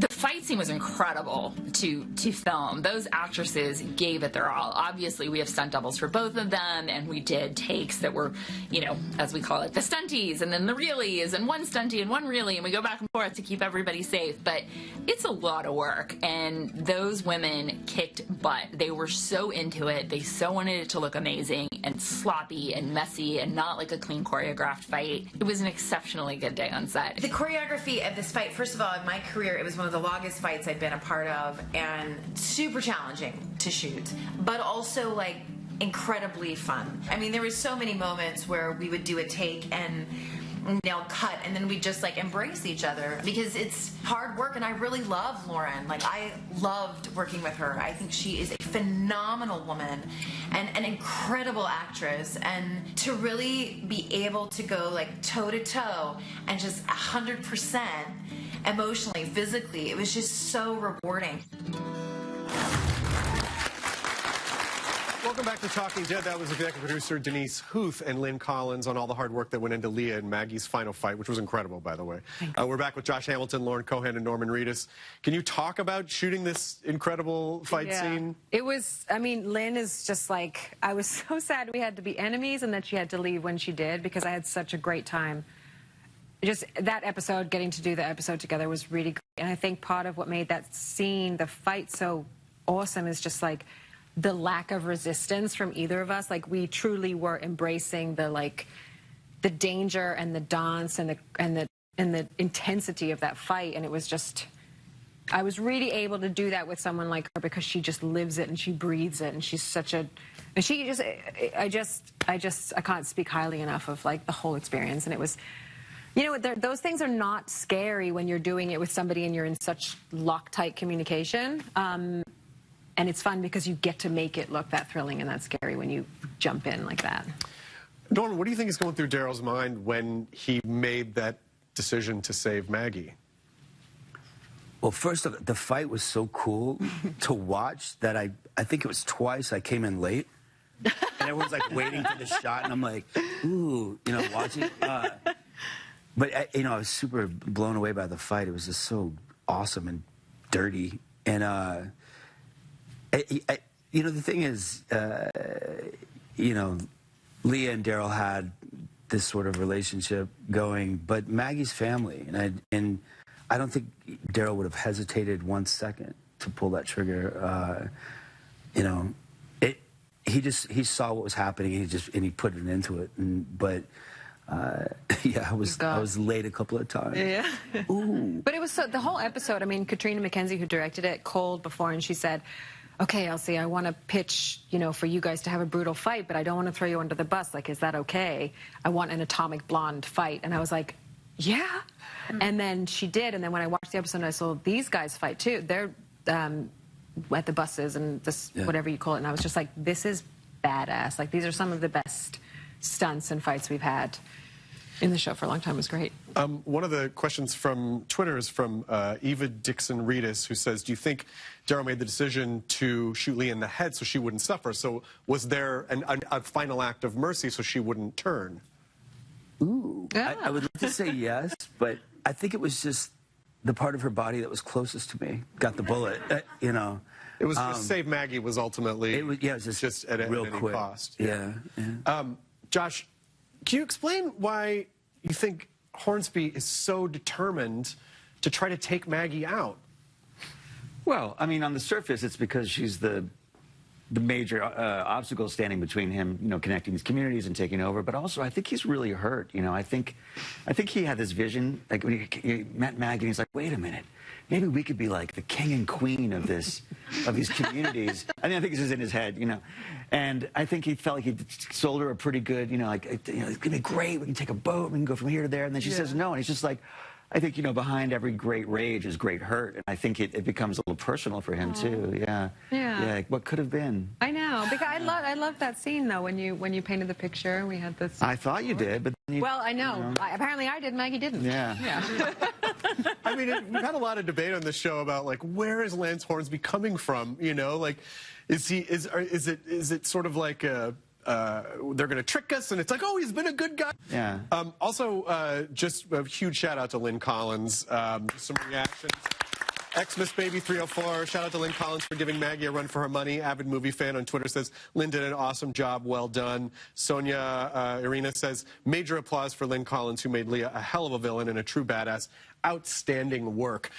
The fight scene was incredible to film. Those actresses gave it their all. Obviously, we have stunt doubles for both of them, and we did takes that were, you know, as we call it, the stunties, and then the realies, and one stuntie and one really, and we go back and forth to keep everybody safe. But it's a lot of work, and those women kicked butt. They were so into it. They so wanted it to look amazing and sloppy and messy and not like a clean choreographed fight. It was an exceptionally good day on set. The choreography of this fight, first of all, in my career, it was one of the longest fights I've been a part of, and super challenging to shoot, but also like incredibly fun. I mean, there were so many moments where we would do a take and cut, and then we just like embrace each other, because it's hard work, and I really love Lauren. Like, I loved working with her. I think she is a phenomenal woman and an incredible actress, and to really be able to go like toe to toe and just 100% emotionally, physically, it was just so rewarding. Welcome back to Talking Dead. That was executive producer Denise Huth and Lynn Collins on all the hard work that went into Leah and Maggie's final fight, which was incredible, by the way. We're back with Josh Hamilton, Lauren Cohan, and Norman Reedus. Can you talk about shooting this incredible fight scene? It was, I mean, Lynn is just like, I was so sad we had to be enemies and that she had to leave when she did, because I had such a great time. Just that episode, getting to do the episode together was really great. And I think part of what made that scene, the fight, so awesome is just like the lack of resistance from either of us. Like, we truly were embracing the the danger and the dance and the intensity of that fight. And it was just, I was really able to do that with someone like her, because she just lives it and she breathes it, and she's such a, and she just, I can't speak highly enough of like the whole experience. And it was, you know, those things are not scary when you're doing it with somebody and you're in such Loctite communication. And it's fun because you get to make it look that thrilling and that scary when you jump in like that. Norman, what do you think is going through Daryl's mind when he made that decision to save Maggie? Well, first of all, the fight was so cool to watch that I think it was twice I came in late. And everyone's like waiting for the shot, and I'm like, ooh, you know, watching. But, you know, I was super blown away by the fight. It was just so awesome and dirty. And, you know, the thing is, you know, Leah and Daryl had this sort of relationship going, but Maggie's family, and I don't think Daryl would have hesitated 1 second to pull that trigger. You know, he saw what was happening, and he put it into it. But yeah, I was late a couple of times. Yeah. Ooh. But it was the whole episode. I mean, Katrina McKenzie, who directed it, called before, and she said, okay, Elsie, I want to pitch, you know, for you guys to have a brutal fight, but I don't want to throw you under the bus. Like, is that okay? I want an atomic blonde fight. And I was like, yeah. And then she did. And then when I watched the episode, I saw these guys fight too. They're at the buses and this, whatever you call it. And I was just like, this is badass. Like, these are some of the best stunts and fights we've had in the show for a long time. It was great. One of the questions from Twitter is from Eva Dixon Reedus, who says, do you think Daryl made the decision to shoot Leah in the head so she wouldn't suffer? So was there a final act of mercy so she wouldn't turn? Ooh. Yeah. I would like to say yes, but I think it was just the part of her body that was closest to me got the bullet, you know. It was just save Maggie was ultimately, it was just at real any quick. cost. Yeah. Josh, can you explain why you think Hornsby is so determined to try to take Maggie out? Well, I mean, on the surface, it's because she's the major obstacle standing between him, you know, connecting these communities and taking over. But also, I think he's really hurt. You know, I think he had this vision, like when he met Maggie, and he's like, wait a minute, maybe we could be like the king and queen of these communities. I think it's just in his head, you know. And I think he felt like he sold her a pretty good, you know, like, you know, it's gonna be great. We can take a boat, we can go from here to there. And then she says no, and he's just like, I think, you know, behind every great rage is great hurt, and I think it becomes a little personal for him too. Yeah. Like, what could have been? I know, because I love that scene though when you painted the picture. We had this. I thought you did, but then well, I know. Apparently I did. Maggie didn't. Yeah. I mean, we've had a lot of debate on this show about like, where is Lance Hornsby coming from? You know, like, is it sort of like a they're going to trick us, and it's like, oh, he's been a good guy. Yeah. Also, just a huge shout out to Lynn Collins. Some reactions. Xmas Baby 304, shout out to Lynn Collins for giving Maggie a run for her money. Avid movie fan on Twitter says, Lynn did an awesome job, well done. Sonia Irina says, major applause for Lynn Collins, who made Leah a hell of a villain and a true badass. Outstanding work.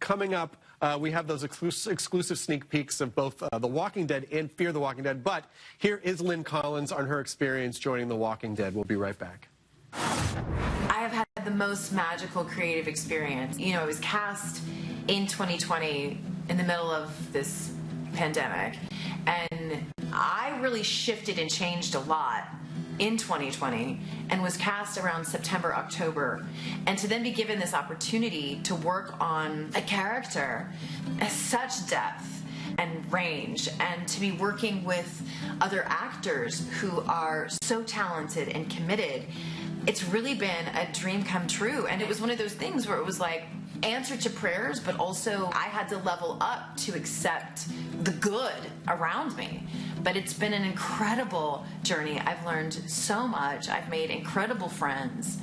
Coming up, we have those exclusive sneak peeks of both The Walking Dead and Fear the Walking Dead. But here is Lynn Collins on her experience joining The Walking Dead. We'll be right back. I have had the most magical creative experience. You know, I was cast in 2020 in the middle of this pandemic, and I really shifted and changed a lot in 2020 and was cast around September, October. And to then be given this opportunity to work on a character at such depth and range, and to be working with other actors who are so talented and committed, it's really been a dream come true. And it was one of those things where it was like answer to prayers, but also I had to level up to accept the good around me. But it's been an incredible journey. I've learned so much. I've made incredible friends,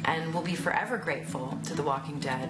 and will be forever grateful to The Walking Dead.